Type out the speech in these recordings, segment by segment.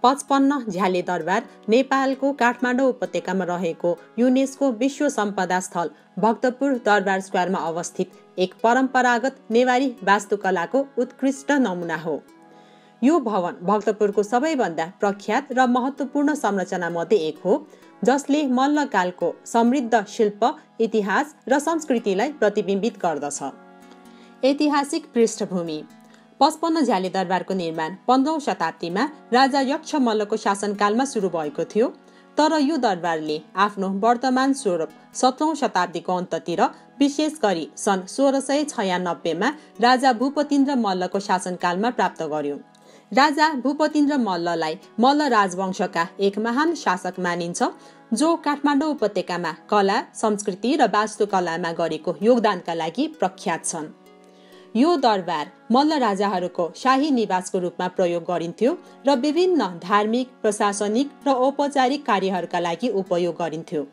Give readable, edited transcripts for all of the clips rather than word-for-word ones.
55 झ्याले दरबार नेपालको काठमाडौँ उपत्यकामा रहेको युनेस्को विश्व सम्पदा स्थल भक्तपुर दरबार स्क्वायरमा अवस्थित एक परम्परागत नेवारी वास्तुकलाको उत्कृष्ट नमुना हो। यो भवन भक्तपुरको सबैभन्दा प्रख्यात र महत्त्वपूर्ण संरचना मध्ये एक हो, जसले मल्लकालको समृद्ध शिल्प, इतिहास र संस्कृतिलाई प्रतिबिम्बित गर्दछ। ऐतिहासिक पृष्ठभूमि। 55 झ्याले दरबारको निर्माण 15औं शताब्दीमा राजा यक्ष मल्लको शासनकालमा सुरु भएको थियो, तर यो दरबारले आफ्नो वर्तमान स्वरूप 17औं शताब्दीको अन्ततिर, विशेष गरी सन् 1696 मा राजा भूपतिन्द्र मल्लको शासनकालमा प्राप्त गर्यो। राजा भूपतिन्द्र मल्ललाई मल्ल राजवंशका एक महान शासक मानिन्छ, जो काठमाडौँ उपत्यकामा कला, संस्कृति र वास्तुकलामा गरेको योगदानका लागि प्रख्यात छन्। यो दरबार मल्ल राजाहरूको शाही निवासको रूपमा प्रयोग गरिन्थ्यो र विभिन्न धार्मिक, प्रशासनिक र औपचारिक कार्यहरूका लागि उपयोग गरिन्थ्यो।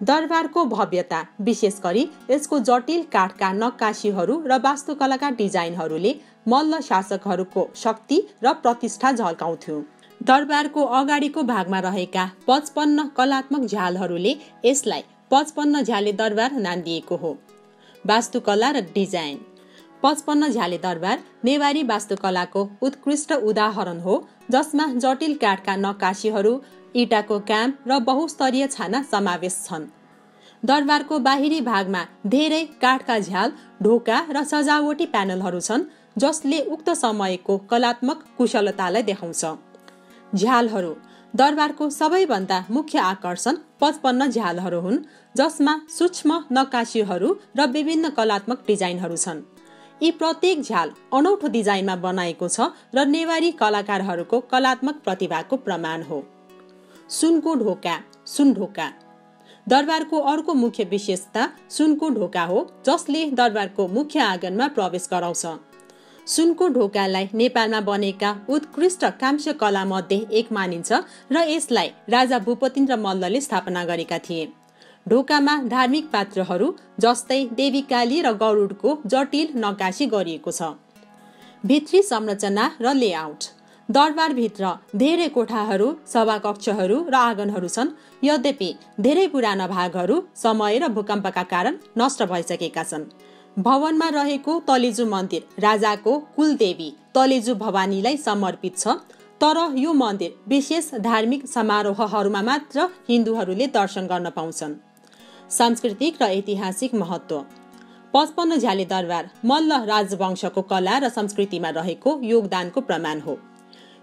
दरबारको भव्यता, विशेष गरी यसको जटिल काठका नक्काशीहरू र वास्तुकलाका डिजाइनहरूले मल्ल शासकहरूको शक्ति र प्रतिष्ठा झल्काउँथ्यो। दरबारको अगाडिको भागमा रहेका 55 कलात्मक झ्यालहरूले यसलाई 55 झ्याले दरबार नाम दिएको हो। वास्तुकला र डिजाइन। 55 झ्याले दरबार नेवारी वास्तुकलाको उत्कृष्ट उदाहरण हो, जसमा जटिल काठका नक्काशीहरू, इँटाको काम र बहुस्तरीय छाना समावेश छन्। दरबारको बाहिरी भागमा धेरै काठका झ्याल, ढोका र सजावटी प्यानलहरू छन्, जसले उक्त समयको कलात्मक कुशलतालाई देखाउँछ। झ्यालहरू। दरबारको सबैभन्दा मुख्य आकर्षण 55 झ्यालहरू हुन्, जसमा सूक्ष्म नक्काशीहरू र विभिन्न कलात्मक डिजाइनहरू छन्। यी प्रत्येक झ्याल अनौठो डिजाइनमा बनाएको छ र नेवारी कलाकारहरूको कलात्मक प्रतिभाको प्रमाण हो। सुनको ढोका, सुन ढोका। दरबारको अर्को मुख्य विशेषता सुनको ढोका हो, जसले दरबारको मुख्य आँगनमा प्रवेश गराउँछ। सुनको ढोकालाई नेपालमा बनेका उत्कृष्ट कांस्य कला मध्ये एक मानिन्छ र यसलाई राजा भूपतिन्द्र मल्लले स्थापना गरेका थिए। ढोकामा धार्मिक पात्रहरू जस्तै देवी काली र गरुडको जटिल नक्काशी गरिएको छ। भित्री संरचना र लेआउट। दरबारभित्र धेरै कोठाहरू, सभाकक्षहरू र आँगनहरू छन्, यद्यपि धेरै पुराना भागहरू समय र भूकम्पका कारण नष्ट भइसकेका छन्। भवनमा रहेको तलेजु मन्दिर राजाको कुलदेवी तलेजु भवानीलाई समर्पित छ, तर यो मन्दिर विशेष धार्मिक समारोहहरूमा मात्र हिन्दूहरूले दर्शन गर्न पाउँछन्। सांस्कृतिक र ऐतिहासिक महत्त्व। 55 झ्याले दरबार मल्ल राजवंशको कला र संस्कृतिमा रहेको योगदानको प्रमाण हो।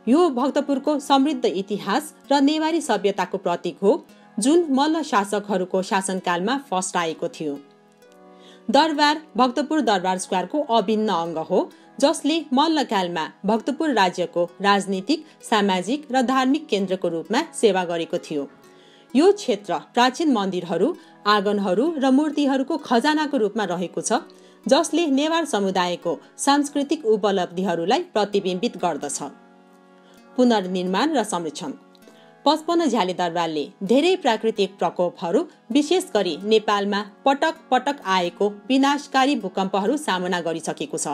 यो भक्तपुरको समृद्ध इतिहास र नेवारी सभ्यताको प्रतीक हो, जुन मल्ल शासकहरूको शासनकालमा फस्टाएको थियो। दरबार भक्तपुर दरबार स्क्वायरको अभिन्न अङ्ग हो, जसले मल्लकालमा भक्तपुर राज्यको राजनीतिक, सामाजिक र धार्मिक केन्द्रको रूपमा सेवा गरेको थियो। यो क्षेत्र प्राचीन मन्दिरहरू, आँगनहरू र मूर्तिहरूको खजानाको रूपमा रहेको छ, जसले नेवार समुदायको सांस्कृतिक उपलब्धिहरूलाई प्रतिबिम्बित गर्दछ। पुनर्निर्माण र संरक्षण। 55 झ्याले दरबारले धेरै प्राकृतिक प्रकोपहरू, विशेष गरी नेपालमा पटक पटक आएको विनाशकारी भूकम्पहरू सामना गरिसकेको छ।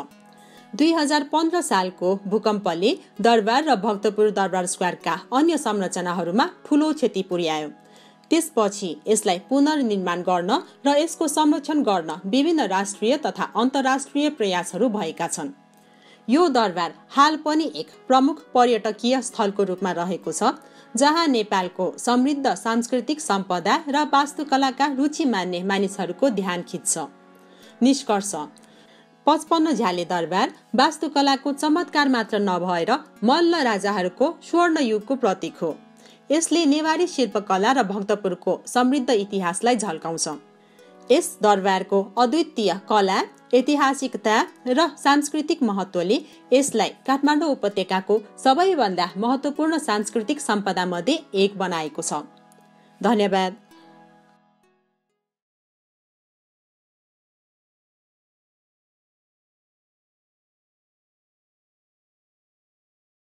2015 सालको भूकम्पले दरबार र भक्तपुर दरबार स्क्वायरका अन्य संरचनाहरूमा ठूलो क्षति पुर्यायो। त्यसपछि यसलाई पुनर्निर्माण गर्न र यसको संरक्षण गर्न विभिन्न राष्ट्रिय तथा अन्तर्राष्ट्रिय प्रयासहरू भएका छन्। यो दरबार हाल पनि एक प्रमुख पर्यटकीय स्थलको रूपमा रहेको छ, जहाँ नेपालको समृद्ध सांस्कृतिक सम्पदा र वास्तुकलाका रुचि मान्ने मानिसहरूको ध्यान खिच्छ। निष्कर्ष। 55 झ्याले दरबार वास्तुकलाको चमत्कार मात्र नभएर मल्ल राजाहरूको स्वर्ण युगको प्रतीक हो। यसले नेवारी शिल्पकला र भक्तपुरको समृद्ध इतिहासलाई झल्काउँछ। यस दरबारको अद्वितीय कला, ऐतिहासिकता र सांस्कृतिक महत्त्वले यसलाई काठमाडौँ उपत्यकाको सबैभन्दा महत्त्वपूर्ण सांस्कृतिक सम्पदा मध्ये एक बनाएको छ। धन्यवाद।